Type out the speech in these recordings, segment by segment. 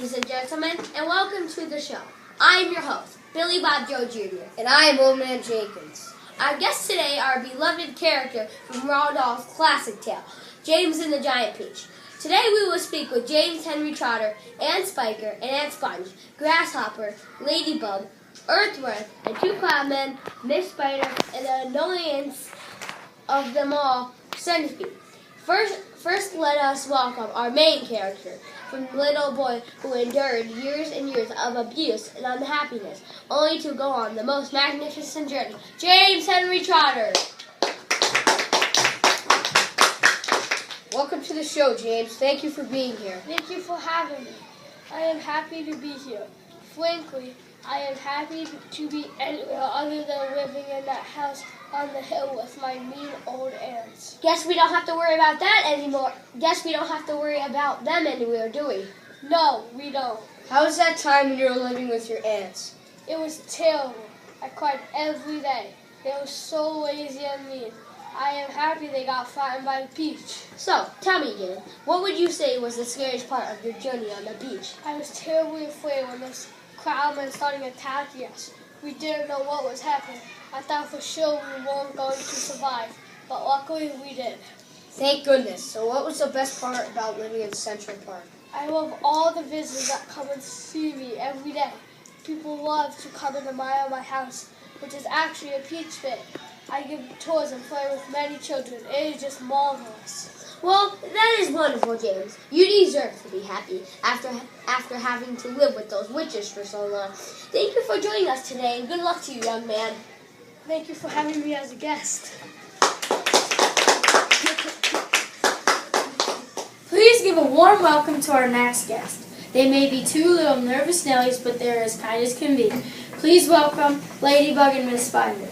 ladies and gentlemen, and welcome to the show. I am your host, Billy Bob Joe Jr. And I am Old Man Jenkins. Our guests today are a beloved character from Roald Dahl's classic tale, James and the Giant Peach. Today we will speak with James Henry Trotter, Aunt Spiker, and Aunt Sponge, Grasshopper, Ladybug, Earthworm, and two cloudmen, Miss Spider, and the annoyance of them all, Centipede. First, let us welcome our main character, from the little boy who endured years and years of abuse and unhappiness, only to go on the most magnificent journey, James Henry Trotter. Welcome to the show, James. Thank you for being here. Thank you for having me. I am happy to be here. Frankly, I am happy to be anywhere other than living in that house on the hill with my mean old aunts. Guess we don't have to worry about that anymore. Guess we don't have to worry about them anywhere, do we? No, we don't. How was that time when you were living with your aunts? It was terrible. I cried every day. They were so lazy and mean. I am happy they got flattened by the beach. So, tell me again, what would you say was the scariest part of your journey on the beach? I was terribly afraid when this crowdman started attacking us. We didn't know what was happening. I thought for sure we weren't going to survive, but luckily we did. Thank goodness. So what was the best part about living in Central Park? I love all the visitors that come and see me every day. People love to come and admire my house, which is actually a peach pit. I give tours and play with many children. It is just marvelous. Well, that is wonderful, James. You deserve to be happy after having to live with those witches for so long. Thank you for joining us today, and good luck to you, young man. Thank you for having me as a guest. Please give a warm welcome to our next guest. They may be two little nervous Nellies, but they're as kind as can be. Please welcome Ladybug and Miss Spider.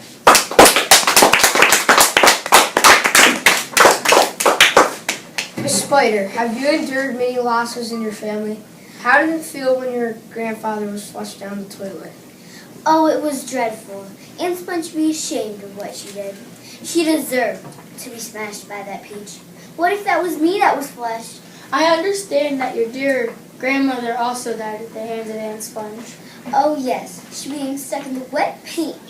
Miss Spider, have you endured many losses in your family? How did it feel when your grandfather was flushed down the toilet? Oh, it was dreadful. Aunt Sponge should be ashamed of what she did. She deserved to be smashed by that peach. What if that was me that was flushed? I understand that your dear grandmother also died at the hands of Aunt Sponge. Oh yes, she being stuck in the wet paint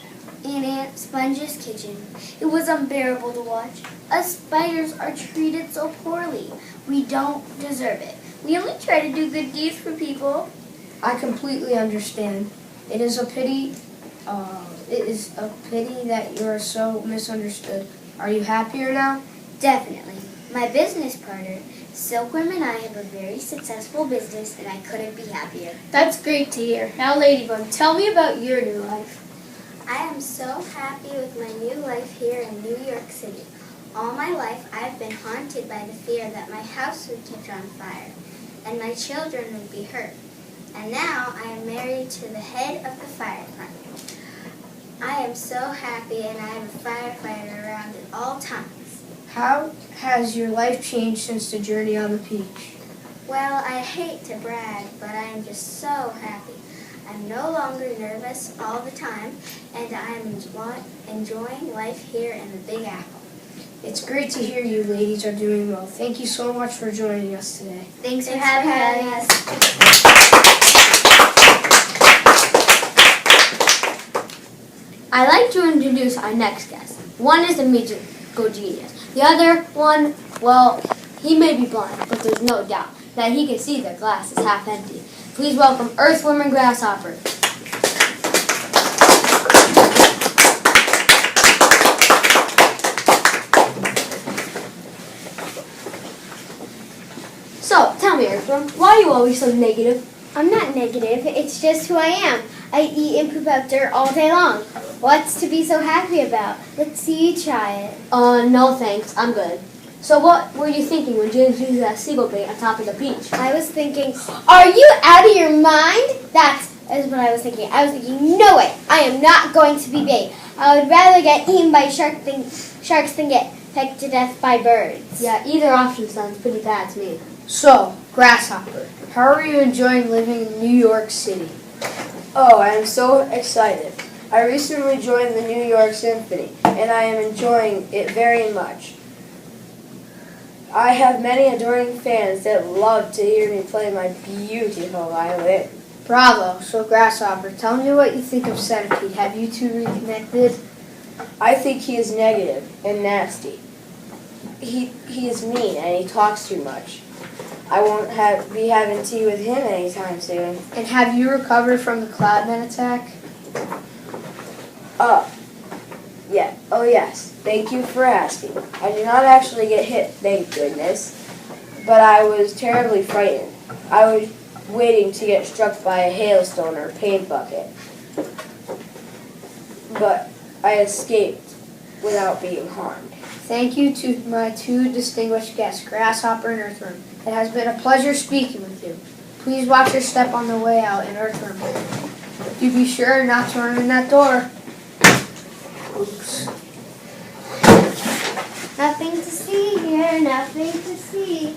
in Aunt Sponge's kitchen. It was unbearable to watch. Us spiders are treated so poorly. We don't deserve it. We only try to do good deeds for people. I completely understand. It is a pity that you are so misunderstood. Are you happier now? Definitely. My business partner, Silkworm, and I have a very successful business, and I couldn't be happier. That's great to hear. Now, Ladybug, tell me about your new life. I am so happy with my new life here in New York City. All my life, I've been haunted by the fear that my house would catch on fire and my children would be hurt. And now I am married to the head of the fire department. I am so happy, and I have a firefighter around at all times. How has your life changed since the journey on the peach? Well, I hate to brag, but I am just so happy. I'm no longer nervous all the time, and I'm enjoying life here in the Big Apple. It's great to hear you ladies are doing well. Thank you so much for joining us today. Thanks for having us. I'd like to introduce our next guest. One is a musical genius. The other one, well, he may be blind, but there's no doubt that he can see the glass is half empty. Please welcome Earthworm and Grasshopper. So, tell me, Earthworm, why are you always so negative? I'm not negative, it's just who I am. I eat and poop out dirt all day long. What's to be so happy about? Let's see you try it. No thanks, I'm good. So what were you thinking when James used that seagull bait on top of the beach? I was thinking, are you out of your mind? That is what I was thinking. I was thinking, no way, I am not going to be bait. I would rather get eaten by sharks than get pecked to death by birds. Yeah, either option sounds pretty bad to me. So, Grasshopper, how are you enjoying living in New York City? Oh, I am so excited. I recently joined the New York Symphony, and I am enjoying it very much. I have many adoring fans that love to hear me play my beautiful violin. Bravo. So, Grasshopper, tell me what you think of Centipede. Have you two reconnected? I think he is negative and nasty. He is mean and he talks too much. I won't be having tea with him anytime soon. And have you recovered from the Cloudman attack? Yeah. Oh, yes. Thank you for asking. I did not actually get hit, thank goodness, but I was terribly frightened. I was waiting to get struck by a hailstone or paint bucket, but I escaped without being harmed. Thank you to my two distinguished guests, Grasshopper and Earthworm. It has been a pleasure speaking with you. Please watch your step on the way out in Earthworm. Do be sure not to run in that door. Oops. Nothing to see here, nothing to see.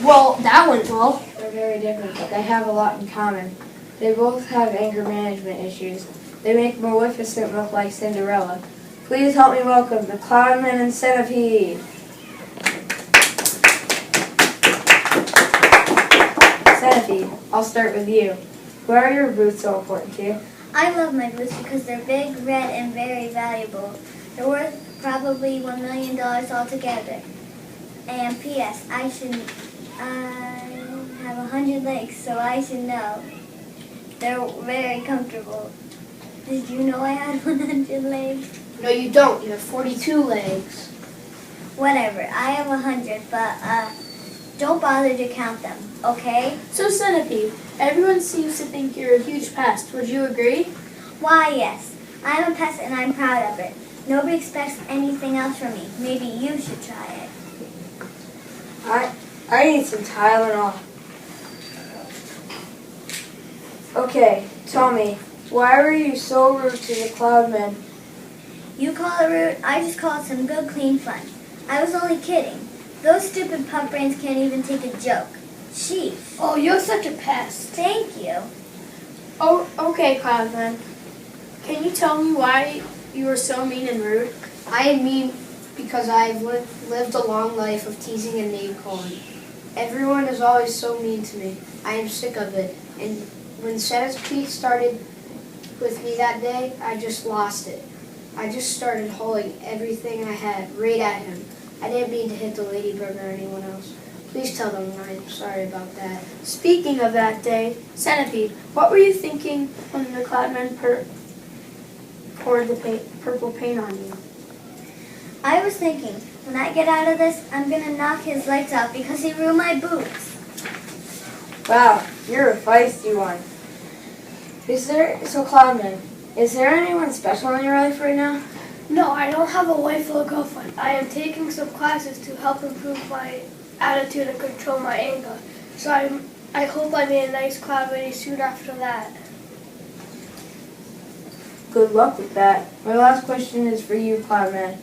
Well, that went well. They're very different, but they have a lot in common. They both have anger management issues. They make Maleficent look like Cinderella. Please help me welcome the Cloudman and Centipede. Centipede, I'll start with you. Why are your boots so important to you? I love my boots because they're big, red, and very valuable. They're worth probably $1 million altogether. And P.S. I have 100 legs, so I should know. They're very comfortable. Did you know I had 100 legs? No, you don't. You have 42 legs. Whatever, I have 100, but don't bother to count them, okay? So Centipede, everyone seems to think you're a huge pest. Would you agree? Why, yes. I'm a pest and I'm proud of it. Nobody expects anything else from me. Maybe you should try it. I need some Tylenol. Okay, tell me, why were you so rude to the Cloudmen? You call it rude, I just call it some good clean fun. I was only kidding. Those stupid pup brains can't even take a joke. Sheesh. Oh, you're such a pest. Thank you. Oh, okay, Cloudman. Can you tell me why you were so mean and rude? I am mean because I've lived a long life of teasing and name calling. Everyone is always so mean to me. I am sick of it. And when Centipede started with me that day, I just lost it. I just started hauling everything I had right at him. I didn't mean to hit the ladybug or anyone else. Please tell them I'm sorry about that. Speaking of that day, Centipede, what were you thinking when the Cloudman poured the purple paint on you? I was thinking, when I get out of this, I'm going to knock his legs out because he ruined my boots. Wow, you're a feisty one. Cloudman, is there anyone special in your life right now? No, I don't have a wife or a girlfriend. I am taking some classes to help improve my attitude and control my anger. So I hope I'm in a nice cloud ready soon after that. Good luck with that. My last question is for you, Cloudman.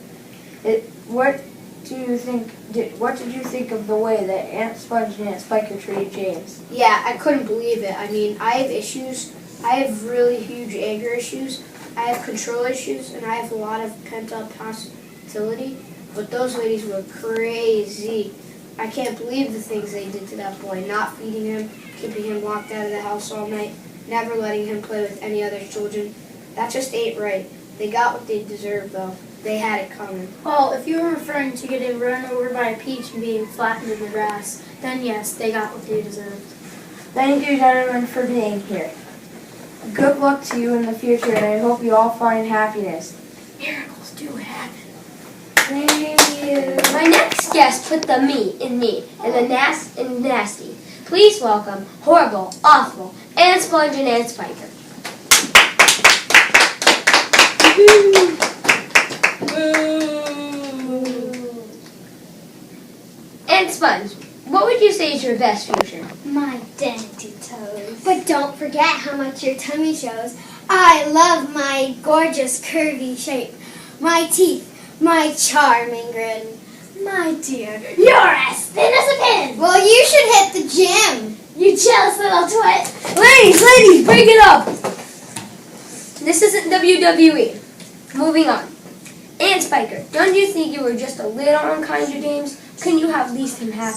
What did you think of the way that Aunt Sponge and Aunt Spiker treated James? Yeah, I couldn't believe it. I mean, I have issues. I have really huge anger issues. I have control issues, and I have a lot of pent-up hostility. But those ladies were crazy. I can't believe the things they did to that boy. Not feeding him, keeping him locked out of the house all night, never letting him play with any other children. That just ain't right. They got what they deserved, though. They had it coming. Well, if you were referring to getting run over by a peach and being flattened in the grass, then yes, they got what they deserved. Thank you, gentlemen, for being here. Good luck to you in the future, and I hope you all find happiness. Miracles do happen. Thank you. My next guest put the me in me and the nasty. Please welcome Horrible, Awful, Aunt Sponge and Aunt Spiker. Aunt Sponge, what would you say is your best feature? My dainty toes. But don't forget how much your tummy shows. I love my gorgeous curvy shape. My teeth. My charming grin. My dear, you're as thin as a pin. Well, you should hit the gym. You jealous little twit. Ladies, break it up! This isn't WWE. Moving on. Aunt Spiker, don't you think you were just a little unkind to James? Can you at least have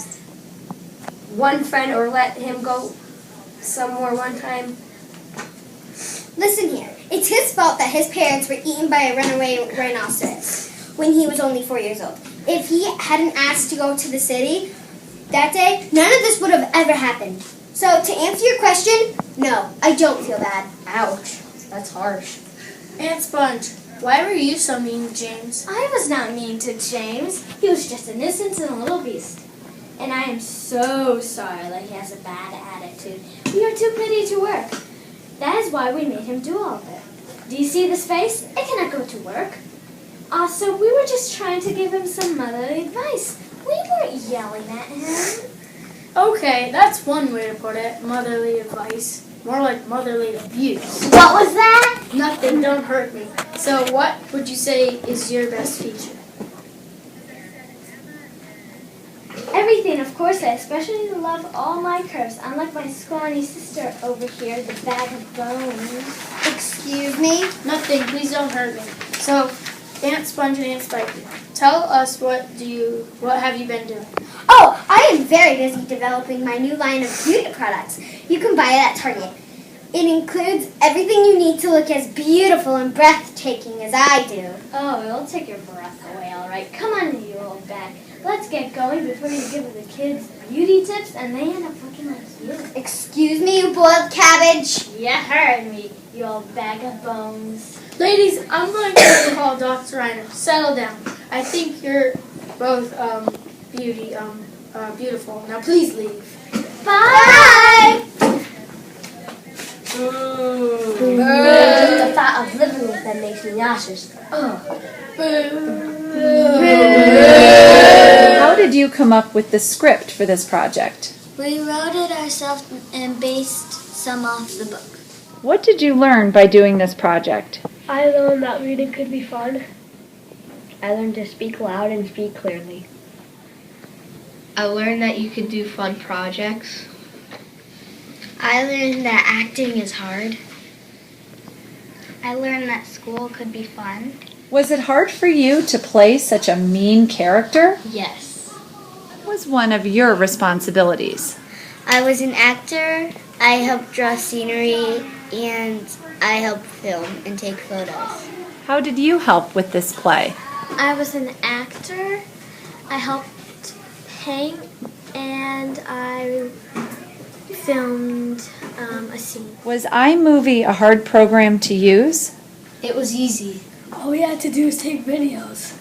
one friend or let him go somewhere one time? Listen here. It's his fault that his parents were eaten by a runaway rhinoceros when he was only 4 years old. If he hadn't asked to go to the city that day, none of this would have ever happened. So to answer your question, no, I don't feel bad. Ouch, that's harsh. Aunt Sponge, why were you so mean to James? I was not mean to James. He was just a nuisance and a little beast. And I am so sorry that he has a bad attitude. We are too pretty to work. That is why we made him do all of it. Do you see this face? It cannot go to work. Also, we were just trying to give him some motherly advice. We weren't yelling at him. Okay, that's one way to put it. Motherly advice. More like motherly abuse. What was that? Nothing, don't hurt me. So what would you say is your best feature? Everything, of course. I especially love all my curves. Unlike my scrawny sister over here, the bag of bones. Excuse me? Nothing, please don't hurt me. So, Aunt Sponge and Aunt Spiky, tell us what have you been doing? Oh, I am very busy developing my new line of beauty products. You can buy it at Target. It includes everything you need to look as beautiful and breathtaking as I do. Oh, it'll take your breath away, all right. Come on, you old bag. Let's get going before you give the kids beauty tips and they end up looking like you. Excuse me, you boiled cabbage. You heard me, you old bag of bones. Ladies, I'm going to call Dr. Reiner. Settle down. I think you're both beautiful. Now please leave. Bye! Just the thought of living with them makes me nauseous. How did you come up with the script for this project? We wrote it ourselves and based some off the book. What did you learn by doing this project? I learned that reading could be fun. I learned to speak loud and speak clearly. I learned that you could do fun projects. I learned that acting is hard. I learned that school could be fun. Was it hard for you to play such a mean character? Yes. What was one of your responsibilities? I was an actor. I helped draw scenery and I helped film and take photos. How did you help with this play? I was an actor. I helped paint and I filmed a scene. Was iMovie a hard program to use? It was easy. All we had to do was take videos.